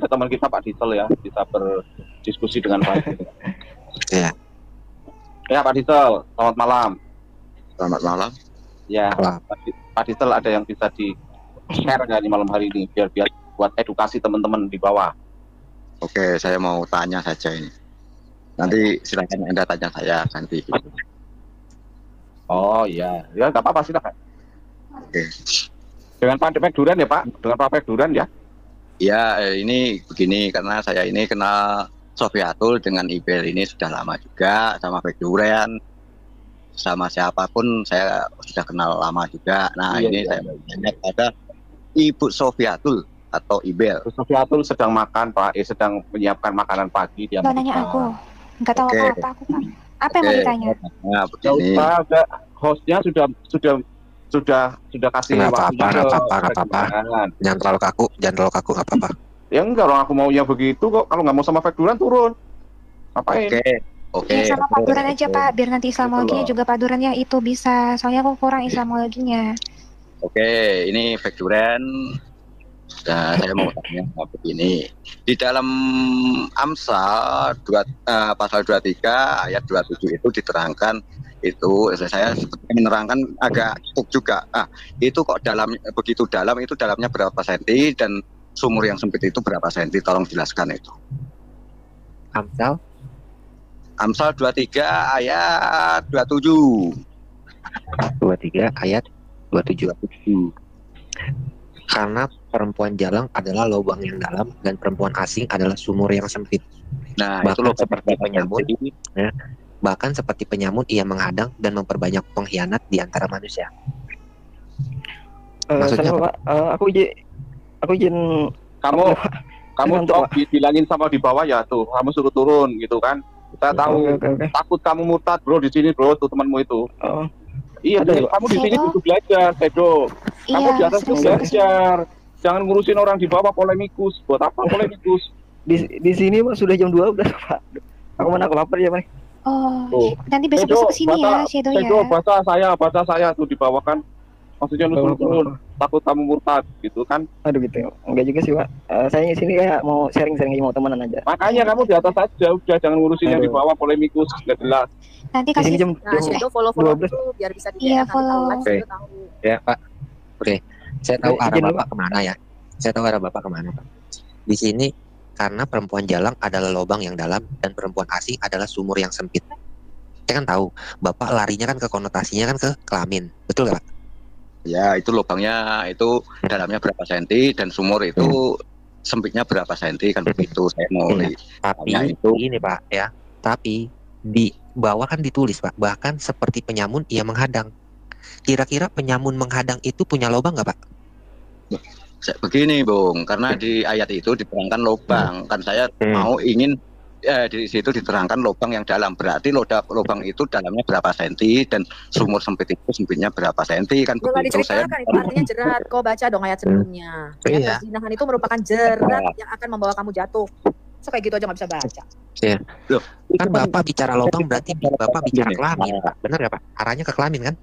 teman kita Pak Diesel ya, bisa berdiskusi dengan baik. Iya. Ya Pak Diesel, selamat malam. Selamat malam. Ya, Pak Diesel ada yang bisa di-share nggak di malam hari ini biar buat edukasi teman-teman di bawah. Oke, saya mau tanya saja ini. Nanti silakan Anda tanya saya nanti. Oh iya, ya nggak apa-apa silakan. Oke. Dengan Pak Duran ya Pak, dengan Pak Duran ya. Ya, ini begini karena saya ini kenal Sofiatul dengan Ibel ini sudah lama juga, sama Pak Duran, sama siapapun saya sudah kenal lama juga. Nah ini saya tanya pada Ibu Sofiatul atau Ibel. Sofiatul sedang makan Pak, sedang menyiapkan makanan pagi. Dia Lo nanya aku, nggak tahu apa-apa aku Pak. Apa yang mau ditanya? Nah begini. Hostnya sudah kasih Nggak waktunya apa-apa. Jangan terlalu kaku, nggak apa-apa. Ya enggak, orang aku mau yang begitu kok. Kalau nggak mau sama Pak Duran turun. Ngapain? Oke. Ya sama Pak Duran aja Pak, biar nanti Islamologinya juga Pak Duran ya itu bisa. Soalnya aku kurang Islamologinya. Oke, ini Pak Duran. Nah, saya mau tanya begini. Di dalam Amsal pasal 23 ayat 27 itu diterangkan itu saya seperti menerangkan agak cukup juga. Itu kok begitu dalam itu dalamnya berapa senti dan sumur yang sempit itu berapa senti? Tolong jelaskan itu. Amsal 23 ayat 27. 23 ayat 27. Karena perempuan jalang adalah lubang yang dalam dan perempuan asing adalah sumur yang sempit. Nah, bahkan itu seperti penyamun, ya, bahkan seperti penyamun ia menghadang dan memperbanyak pengkhianat di antara manusia. Maksudnya Pak, aku izin kamu bilangin sama di bawah ya tuh, kamu suruh turun gitu kan. Kita tahu takut kamu murtad bro di sini bro, tuh temanmu itu. Iya, kamu di sini butuh belajar, Tedo. Kamu di atas tuh belajar. Jangan ngurusin orang di bawah polemikus. Buat apa polemikus? Di sini Pak sudah jam 12 Pak. Aku lapar ya Pak. Oh, nanti besok kesini ya Shadow ya. Tedo, baca saya tuh di bawah kan. Maksudnya lu turun, takut kamu murtad gitu kan. Aduh gitu. Enggak juga sih Pak. Saya di sini kayak mau sharing-sharing mau temenan aja. Makanya kamu di atas aja, udah jangan ngurusin yang di bawah polemikus, nggak jelas. Nanti kasih Shadow follow tuh biar bisa di Iya, follow. Oke. Ya Pak. Oke. Saya tahu arah Bapak kemana ya. Saya tahu arah Bapak kemana Pak. Di sini karena perempuan jalang adalah lubang yang dalam dan perempuan asing adalah sumur yang sempit. Saya kan tahu Bapak larinya kan ke konotasinya kan ke kelamin, betul nggak Pak? Ya, itu lubangnya itu dalamnya berapa senti dan sumur itu sempitnya berapa senti kan begitu. Saya mau Tapi itu ini Pak ya. Tapi di bawah kan ditulis Pak, bahkan seperti penyamun ia menghadang. Kira-kira penyamun menghadang itu punya lubang nggak Pak? Begini Bung, karena di ayat itu diterangkan lubang. Kan saya mau ingin di situ diterangkan lubang yang dalam, berarti lubang itu dalamnya berapa senti dan sumur sempit itu sempitnya berapa senti kan Jangan begitu. Saya diceritakan, itu artinya jerat. Kau baca dong ayat sebelumnya. Ya, perzinahan itu merupakan jerat yang akan membawa kamu jatuh. So kayak gitu aja nggak bisa baca. Ya. Kan Bapak bicara lubang berarti Bapak bicara kelamin Pak. Benar ya Pak? Arahnya ke kelamin kan?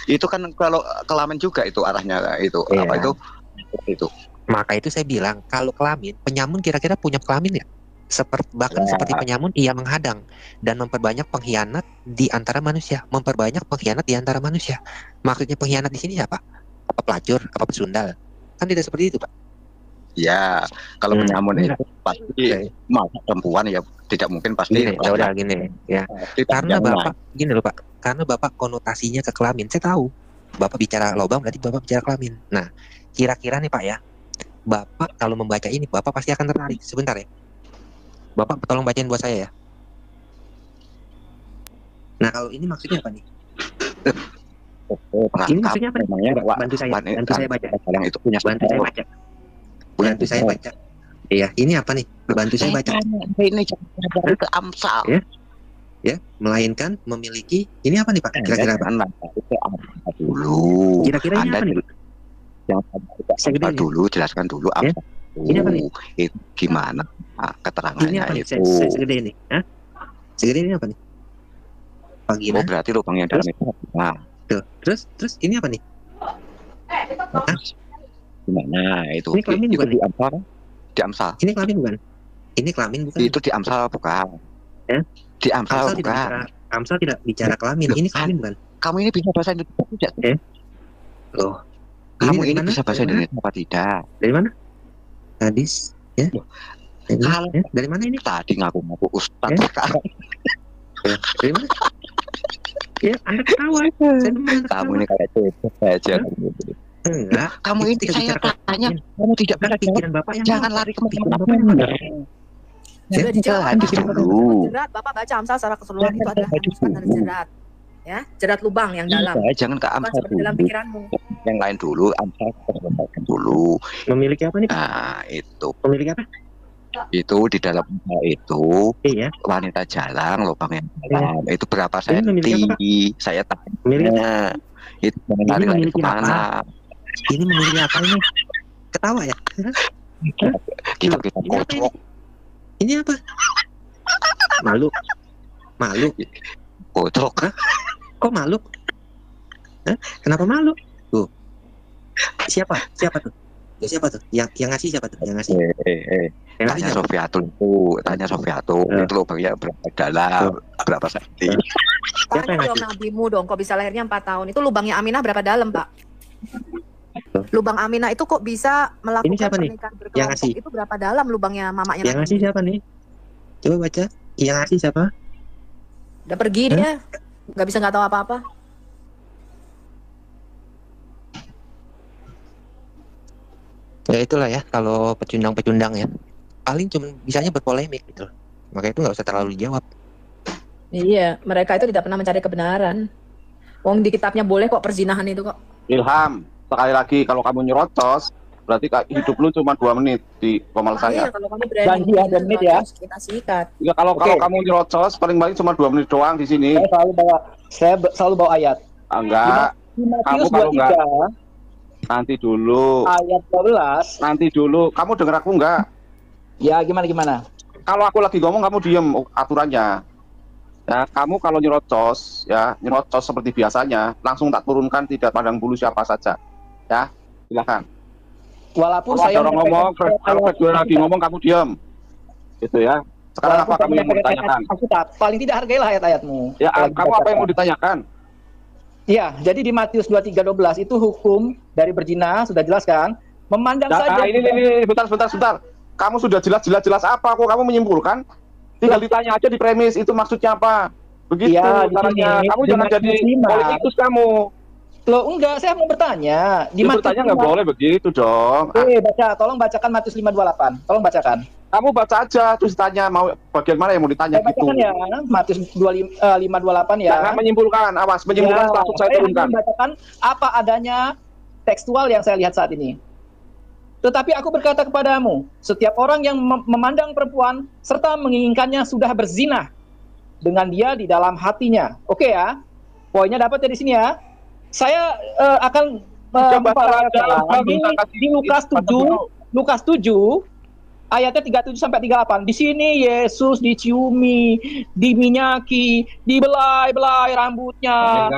Itu kan kalau kelamin juga itu arahnya itu apa itu. Maka itu saya bilang kalau kelamin, penyamun kira-kira punya kelamin ya? Bahkan seperti penyamun ia menghadang dan memperbanyak pengkhianat di antara manusia, Maksudnya pengkhianat di sini apa? Apa pelacur, apa pesundal? Kan tidak seperti itu Pak. Ya, kalau penyamun itu pasti masa perempuan ya tidak mungkin pasti. Gini, ya udah gini ya. Karena Bapak gini loh Pak, karena Bapak konotasinya ke kelamin. Saya tahu. Bapak bicara lobang berarti Bapak bicara kelamin. Nah, kira-kira nih Pak ya, Bapak kalau membaca ini Bapak pasti akan tertarik. Sebentar ya. Bapak tolong bacain buat saya ya. Nah, kalau ini maksudnya apa nih? Ini maksudnya apa nih? Bantu saya baca. Yang itu punya Bantu saya baca. Iya, ini apa nih? Bantu saya baca. Ini dari ke Amsal. Ya, melainkan memiliki. Ini apa nih Pak? Kira-kira apa? Dulu. Kira-kira ini apa nih? Yang dulu jelaskan dulu Amsal. Ini apa nih? Itu gimana keterangannya ini apa nih? itu? Segede ini. Segede ini apa nih? Vagina. Oh, berarti lubang yang dalam itu. Nah, tuh. Terus ini apa nih? Gimana itu? Ini kelamin bukan di Amsal? Di Amsal. Ini kelamin bukan? Ini kelamin bukan? Itu di Amsal bukan? Di Amsal bukan? Amsal tidak bicara kelamin. Ini kelamin bukan? Kamu ini bisa bahasa Indonesia tidak? Loh. Kamu ini bisa bahasa Indonesia apa tidak? Dari mana? Hadis, ya? Kalau dari mana ini? Tadi ngaku-ngaku Ustadz sekarang. Dari mana? Ya, Anda ketawa. Kamu ini kayak cewek aja. Enggak. Kamu ini saya tanya, kamu tidak bisa pikiran Bapak yang jangan lari ke mana-mana. Sudah dijawab dulu. Jerat, Bapak baca Amsal secara keseluruhan itu adalah standar jerat. Ya, jerat lubang yang dalam. Jangan ke Amsal dulu. Dalam pikiranmu. Yang lain dulu, Amsal dulu. Memiliki apa nih? Nah, itu. Memiliki apa? Itu di dalam itu wanita jalan lubang yang dalam itu berapa senti saya tanya itu lari-lari kemana ini memiliki apa ini ketawa ya kita kocok ini apa malu kocok kok malu kenapa malu tuh siapa tuh ya, siapa tuh yang ngasih siapa tuh yang ngasih tanya Sofiatul itu lubangnya berapa dalam berapa senti tanya dong nabimu dong kok bisa lahirnya 4 tahun itu lubangnya Aminah berapa dalam Pak lubang Aminah itu kok bisa melakukan pernikahan berkelompok itu berapa dalam lubangnya mamanya yang ngasih siapa nih coba baca yang ngasih siapa udah pergi dia nggak tahu apa-apa. Ya itulah ya kalau pecundang ya paling cuma bisanya berpolemik gitu maka itu nggak usah terlalu dijawab. Iya mereka itu tidak pernah mencari kebenaran. Wong di kitabnya boleh kok perzinahan itu kok. Ilham sekali lagi kalau kamu nyerocos berarti hidup lu cuma 2 menit di komal saya. Iya kalau kamu berani ada menit ya kita sikat. Ya kalau kamu nyerocos paling banyak cuma 2 menit doang di sini. Saya selalu bawa ayat. Enggak. Kamu kalau enggak nanti dulu. Ayat 12. Nanti dulu. Kamu dengar aku enggak? Ya gimana? Kalau aku lagi ngomong kamu diem aturannya. Ya, kamu kalau nyerocos seperti biasanya, langsung tak turunkan tidak pandang bulu siapa saja. Ya, silakan. Walaupun kalau saya orang ngomong, kalau kedua lagi ngomong kamu diem. Gitu ya. Sekarang apa kamu yang mau ditanyakan? Aku paling tidak hargailah ayat-ayatmu. Ya, kamu apa yang mau ditanyakan? Ya, jadi di Matius 23:12 itu hukum dari berzina sudah jelas kan? Memandang saja. Ini bentar. Kamu sudah jelas apa kok kamu menyimpulkan? Tinggal ditanya aja di premis itu maksudnya apa. Begitu ya, caranya. Kamu jangan jadi politikus kamu. Loh enggak, saya mau bertanya. Bertanya nggak boleh begitu dong. Tolong bacakan Matius 5:28. Tolong bacakan. Kamu baca aja terus tanya mau bagian mana yang mau ditanya saya gitu. Ya, Matius 5:28 ya. Jangan menyimpulkan, awas menyimpulkan langsung saya turunkan. Bacakan apa adanya tekstual yang saya lihat saat ini. Tetapi aku berkata kepadamu, setiap orang yang memandang perempuan serta menginginkannya sudah berzina dengan dia di dalam hatinya. Oke ya, poinnya dapat dari sini ya. Saya akan di Lukas 7 ayatnya 37-38. Di sini Yesus diciumi, diminyaki, dibelai-belai rambutnya.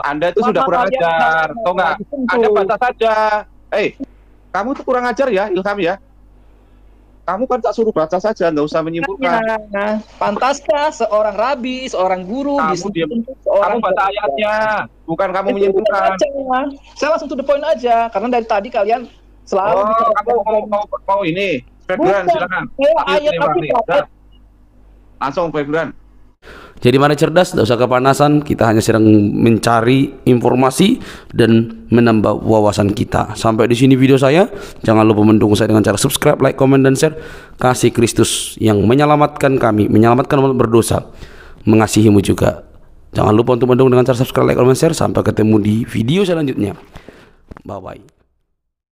Anda itu sudah kurang ajar, tahu nggak? Anda baca saja. Kamu tuh kurang ajar ya, Ilham ya. Kamu kan tak suruh baca saja, nggak usah menyimpulkan. Pantaskah seorang rabi, seorang guru, kamu baca ayatnya, bukan kamu menyimpulkan. Saya langsung to the point aja, karena dari tadi kalian Selalu mau ini. Februari silakan. Ayat Alkitab. Langsung Februari. Jadi mari cerdas, tidak usah kepanasan. Kita hanya sedang mencari informasi dan menambah wawasan kita. Sampai di sini video saya. Jangan lupa mendukung saya dengan cara subscribe, like, comment, dan share. Kasih Kristus yang menyelamatkan kami, menyelamatkan umat berdosa, mengasihimu juga. Jangan lupa untuk mendukung dengan cara subscribe, like, comment, share. Sampai ketemu di video selanjutnya. Bye bye.